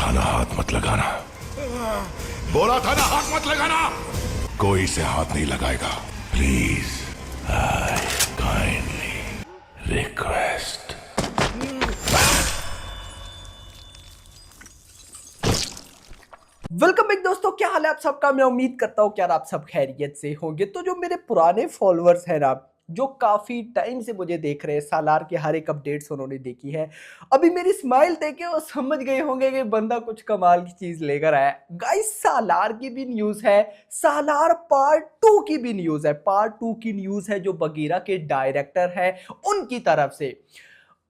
था ना हाथ मत लगाना, बोला था ना हाथ मत लगाना। कोई इसे हाथ नहीं लगाएगा। Please, I kindly request. Welcome back दोस्तों, क्या हाल है आप सबका। मैं उम्मीद करता हूँ कि यार आप सब खैरियत से होंगे। तो जो मेरे पुराने फॉलोअर्स हैं ना, जो काफी टाइम से मुझे देख रहे हैं, सालार के हर एक अपडेट्स उन्होंने देखी है। अभी मेरी स्माइल देखे वो समझ गए होंगे कि बंदा कुछ कमाल की चीज लेकर आया है। गाइस, सालार की भी न्यूज है, सालार पार्ट 2 की भी न्यूज है। पार्ट 2 की न्यूज है जो बगीरा के डायरेक्टर है उनकी तरफ से।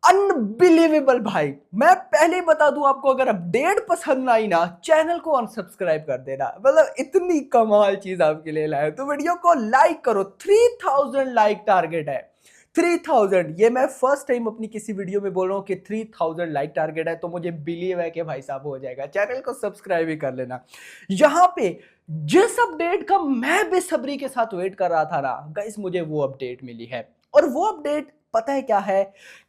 अनबिलीवेबल भाई, मैं पहले ही बता दूं आपको, अगर अपडेट पसंद आई ना, चैनल को अनसब्सक्राइब कर देना। मतलब इतनी कमाल चीज आपके लिए लाया, तो वीडियो को लाइक करो। 3000 लाइक टारगेट है। 3000, ये मैं फर्स्ट टाइम अपनी किसी वीडियो में बोल रहा हूं कि 3000 लाइक टारगेट है, तो मुझे बिलीव है कि भाई साहब हो जाएगा। चैनल को सब्सक्राइब ही कर लेना। यहां पे जिस अपडेट का मैं बेसब्री के साथ वेट कर रहा था ना गाइस, मुझे वो अपडेट मिली है। और वो अपडेट पता है क्या है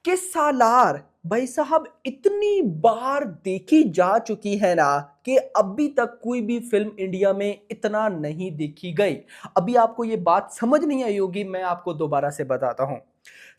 कि सालार भाई साहब इतनी बार देखी जा चुकी है ना कि अभी तक कोई भी फिल्म इंडिया में इतना नहीं देखी गई। अभी आपको ये बात समझ नहीं आई होगी, मैं आपको दोबारा से बताता हूं।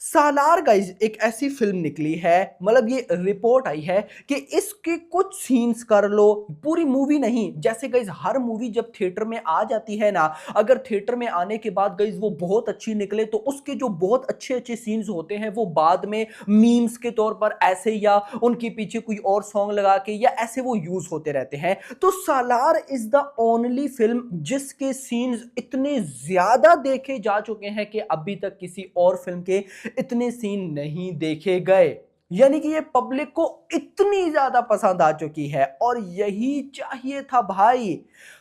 सालार गाइस एक ऐसी फिल्म निकली है, मतलब ये रिपोर्ट आई है कि इसके कुछ सीन्स कर लो, पूरी मूवी नहीं। जैसे गाइस हर मूवी जब थिएटर में आ जाती है ना, अगर थिएटर में आने के बाद गाइस वो बहुत अच्छी निकले तो उसके जो बहुत अच्छे अच्छे सीन्स होते हैं वो बाद में मीम्स के तौर पर ऐसे, या उनके पीछे कोई और सॉन्ग लगा के, या ऐसे वो यूज होते रहते हैं। तो सालार इज द ओनली फिल्म जिसके सीन्स इतने ज्यादा देखे जा चुके हैं कि अभी तक किसी और फिल्म के इतने सीन नहीं देखे गए। यानी कि ये पब्लिक को इतनी ज्यादा पसंद आ चुकी है, और यही चाहिए था भाई।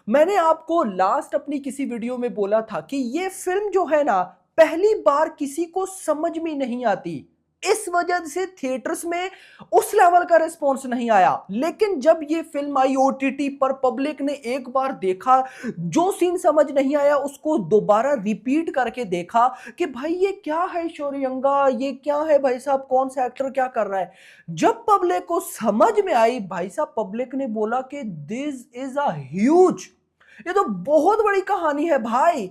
मैंने आपको लास्ट अपनी किसी वीडियो में बोला था कि ये फिल्म जो है ना, पहली बार किसी को समझ में नहीं आती, इस वजह से थिएटर्स में उस लेवल का रिस्पॉन्स नहीं आया। लेकिन जब ये फिल्म आई ओटीटी पर, पब्लिक ने एक बार देखा, जो सीन समझ नहीं आया उसको दोबारा रिपीट करके देखा कि भाई ये क्या है शौर्यंगा, ये क्या है भाई साहब, कौन सा एक्टर क्या कर रहा है। जब पब्लिक को समझ में आई भाई साहब, पब्लिक ने बोला कि दिस इज अ ह्यूज, ये तो बहुत बड़ी कहानी है भाई।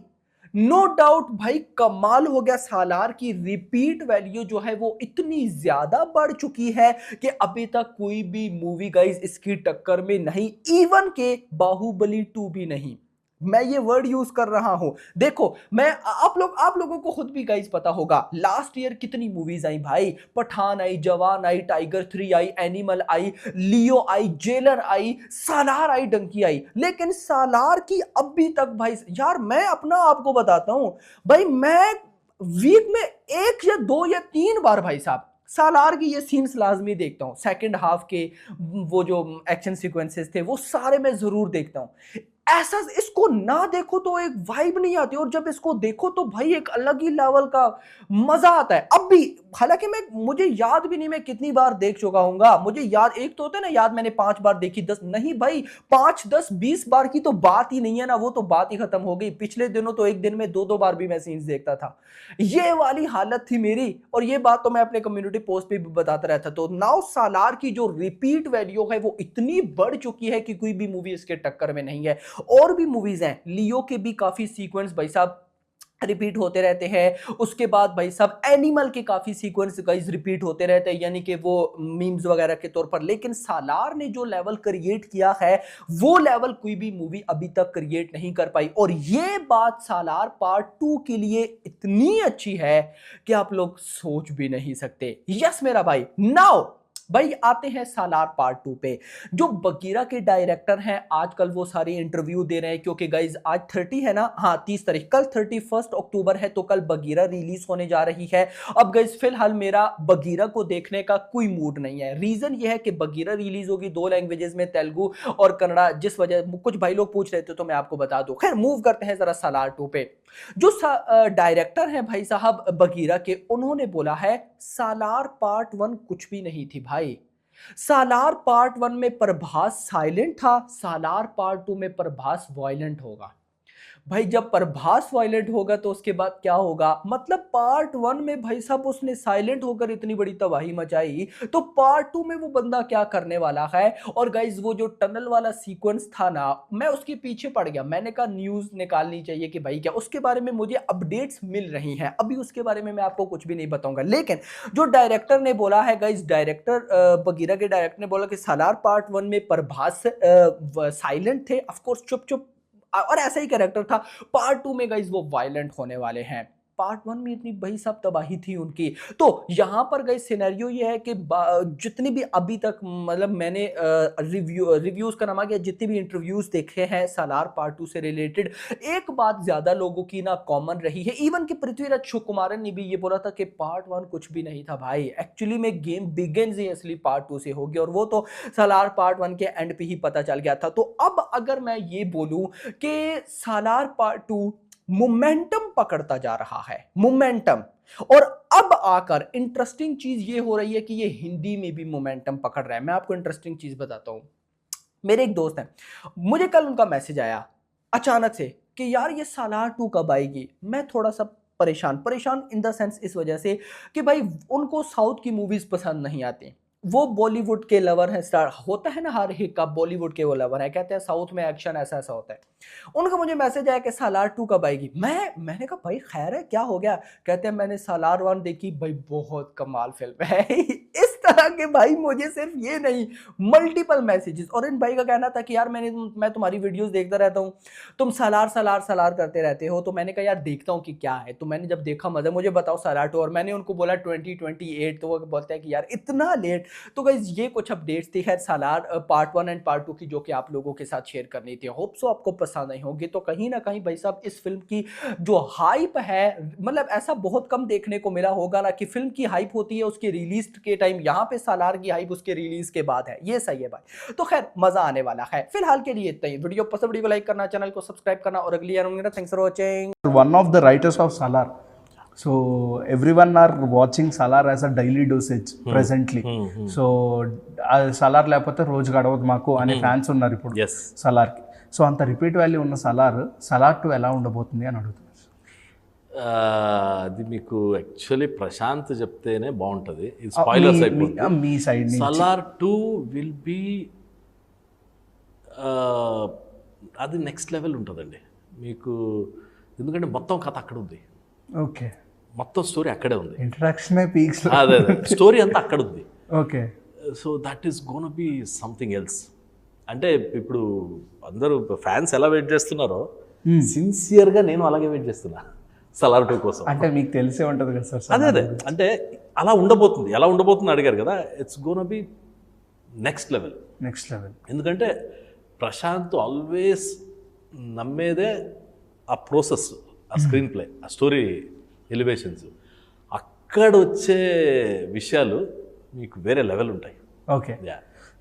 नो डाउट भाई, कमाल हो गया। सालार की रिपीट वैल्यू जो है वो इतनी ज्यादा बढ़ चुकी है कि अभी तक कोई भी मूवी गाइस इसकी टक्कर में नहीं, इवन के बाहुबली 2 भी नहीं। मैं ये वर्ड यूज कर रहा हूं। देखो, मैं आप लोगों को खुद भी गाइस पता होगा, लास्ट ईयर कितनी मूवीज आई भाई। पठान आई, जवान आई, टाइगर 3 आई, एनिमल आई, लियो आई, जेलर आई, सालार आई, डंकी आई। लेकिन सालार की अभी तक भाई यार, मैं अपना आपको बताता हूं भाई, मैं वीक में 1 या 2 या 3 बार भाई साहब सालार की ये सीन्स लाजमी देखता हूं। सेकंड हाफ के वो जो एक्शन सीक्वेंसेस थे वो सारे मैं जरूर देखता हूं। ऐसा इसको ना देखो तो एक वाइब नहीं आती, और जब इसको देखो तो भाई एक अलग ही लेवल का मजा आता है। अब भी, हालांकि मुझे याद भी नहीं मैं कितनी बार देख चुका हूंगा। मुझे याद, एक तो होता है ना याद, मैंने 5 बार देखी, 10 नहीं भाई, 5, 10, 20 बार की तो बात ही नहीं है ना, वो तो बात ही खत्म हो गई। पिछले दिनों तो एक दिन में 2-2 बार भी मैं सीन्स देखता था, ये वाली हालत थी मेरी। और ये बात तो मैं अपने कम्युनिटी पोस्ट पे भी बताता रहता। तो नाउ सालार की जो रिपीट वैल्यू है वो इतनी बढ़ चुकी है कि कोई भी मूवी इसके टक्कर में नहीं है। और भी मूवीज हैं, लियो के भी काफी सीक्वेंस भाई साहब रिपीट होते रहते हैं। उसके बाद भाई साहब एनिमल के काफी सीक्वेंस गाइस रिपीट होते रहते हैं, यानी कि वो मीम्स वगैरह के तौर पर। लेकिन सालार ने जो लेवल क्रिएट किया है वो लेवल कोई भी मूवी अभी तक क्रिएट नहीं कर पाई। और ये बात सालार पार्ट 2 के लिए इतनी अच्छी है कि आप लोग सोच भी नहीं सकते। यस मेरा भाई। नाउ भाई आते हैं सालार पार्ट 2 पे। जो बगीरा के डायरेक्टर हैं आजकल वो सारे इंटरव्यू दे रहे हैं, क्योंकि गाइज आज 30 है ना, हाँ 30 तारीख, कल 31 अक्टूबर है, तो कल बगीरा रिलीज होने जा रही है। अब गाइज फिलहाल मेरा बगीरा को देखने का कोई मूड नहीं है। रीजन ये है कि बगीरा रिलीज होगी 2 लैंग्वेजेस में, तेलुगु और कन्नड़ा, जिस वजह कुछ भाई लोग पूछ रहे थे तो मैं आपको बता दूं। खैर मूव करते हैं जरा सालार 2 पे। जो डायरेक्टर हैं भाई साहब बगीरा के, उन्होंने बोला है सालार पार्ट 1 कुछ भी नहीं थी भाई। सालार पार्ट 1 में प्रभास साइलेंट था, सालार पार्ट 2 में प्रभास वायलेंट होगा। भाई जब प्रभास वायलेंट होगा तो उसके बाद क्या होगा। मतलब पार्ट 1 में भाई साहब उसने साइलेंट होकर इतनी बड़ी तबाही मचाई, तो पार्ट 2 में वो बंदा क्या करने वाला है। और गाइज वो जो टनल वाला सीक्वेंस था ना, मैं उसके पीछे पड़ गया। मैंने कहा न्यूज निकालनी चाहिए कि भाई क्या उसके बारे में मुझे अपडेट्स मिल रही हैं। अभी उसके बारे में मैं आपको कुछ भी नहीं बताऊंगा, लेकिन जो डायरेक्टर ने बोला है गाइज, डायरेक्टर बगीरा के डायरेक्टर ने बोला कि सालार पार्ट 1 में प्रभास साइलेंट थे, ऑफकोर्स चुप चुप, और ऐसा ही कैरेक्टर था। पार्ट 2 में गाइस वो वायलेंट होने वाले हैं। पार्ट 1 में इतनी भाई सब तबाही थी उनकी। तो यहां पर गाइस सिनेरियो ये है कि जितनी भी अभी तक मतलब मैंने रिव्यूज का नाम आ गया, जितने भी इंटरव्यूज देखे हैं सालार पार्ट 2 से रिलेटेड, एक बात ज्यादा लोगों की ना कॉमन रही है। इवन कि पृथ्वीराज सुकुमारन ने भी ये बोला था कि पार्ट 1 कुछ भी नहीं था भाई, एक्चुअली में गेम बिगिंस ही असली पार्ट 2 से होगी, और वो तो सालार पार्ट 1 के एंड पे ही पता चल गया था। तो अब अगर मैं ये बोलूं कि सालार पार्ट 2 मोमेंटम पकड़ता जा रहा है, मोमेंटम, और अब आकर इंटरेस्टिंग चीज ये हो रही है कि ये हिंदी में भी मोमेंटम पकड़ रहा है। मैं आपको इंटरेस्टिंग चीज बताता हूं। मेरे एक दोस्त हैं, मुझे कल उनका मैसेज आया अचानक से कि यार ये सालार 2 कब आएगी। मैं थोड़ा सा परेशान परेशान इन द सेंस इस वजह से कि भाई उनको साउथ की मूवीज पसंद नहीं आती, वो बॉलीवुड के लवर हैं। स्टार होता है ना, हर एक का बॉलीवुड के वो लवर है, कहते हैं साउथ में एक्शन ऐसा ऐसा होता है। उनका मुझे मैसेज आया कि सालार 2 कब आएगी। मैंने कहा भाई खैर है, क्या हो गया। कहते हैं मैंने सालार 1 देखी भाई, बहुत कमाल फिल्म है। इस तरह के भाई मुझे सिर्फ ये नहीं, मल्टीपल मैसेजेस। और इन भाई का कहना था कि यार मैं तुम्हारी वीडियोस देखता रहता हूँ, तुम सालार सालार सालार करते रहते हो। तो मैंने कहा यार देखता हूँ कि क्या है। तो मैंने जब देखा मजा, मुझे बताओ सालार 2, और मैंने उनको बोला 2028। तो वो बोलते हैं कि यार इतना लेट। तो गाइस ये कुछ अपडेट्स थी खैर सालार पार्ट 1 एंड पार्ट 2 की, जो कि आप लोगों के साथ शेयर करनी थी। होप सो आपको पसंद आई होगी। तो कहीं ना कहीं भाई साहब इस फिल्म की जो हाइप है, मतलब ऐसा बहुत कम देखने को मिला होगा ना कि फिल्म की हाइप होती है उसके रिलीज के टाइम, यहाँ पे सालार की हाइप उसके रिलीज के बाद है। ये सही है भाई। तो खैर मजा आने वाला है। फिलहाल के लिए इतना ही। वीडियो पसंद, वीडियो को लाइक करना, चैनल को सब्सक्राइब करना, और अगली यार thanks for watching. One of the writers of Salar. So everyone are watching Salar as a daily dosage presently. So Salar లేకపోతే రోజు గడవదు మాకు అనే ఫ్యాన్స్ ఉన్నారు ఇప్పుడు Salar కి. సో అంత రిపీట్ వాల్యూ ఉన్న Salar 2 ఎలా ఉండబోతుంది అని అడుగుతున్నారు. అది మీకు యాక్చువల్లీ ప్రశాంత్ చెప్తేనే బాగుంటుంది. ఇది స్పాయిలర్స్ అయిపోతుంది. మీ సైడ్ నుంచి Salar 2 విల్ బి అది నెక్స్ట్ లెవెల్ ఉంటుందండి మీకు. ఎందుకంటే మొత్తం కథ అక్కడ ఉంది. ఓకే, మొత్తం స్టోరీ అక్కడే ఉంది. Introduction peaks. అదే స్టోరీ అంతా అక్కడ ఉంది. Okay, so that is gonna be something else. అంటే ఇప్పుడు అందరూ ఫ్యాన్స్ ఎలా వెయిట్ చేస్తున్నారో సిన్సియర్గా నేను అలాగే వెయిట్ చేస్తున్నా Salar 2 కోసం. అంటే మీకు తెలిసే ఉంటుంది కదా సార్. అదే అంటే అలా ఉండబోతుంది. ఎలా ఉండబోతుంది అడిగారు కదా. It's gonna be next level. ఎందుకంటే ప్రశాంత్ ఆల్వేస్ నమ్మేదే ఆ ప్రాసెస్, ఆ స్క్రీన్ ప్లే, ఆ స్టోరీ ఎలివేషన్స్. అక్కడ వచ్చే విషయాలు మీకు వేరే లెవెల్ ఉంటాయి. ఓకే. యా.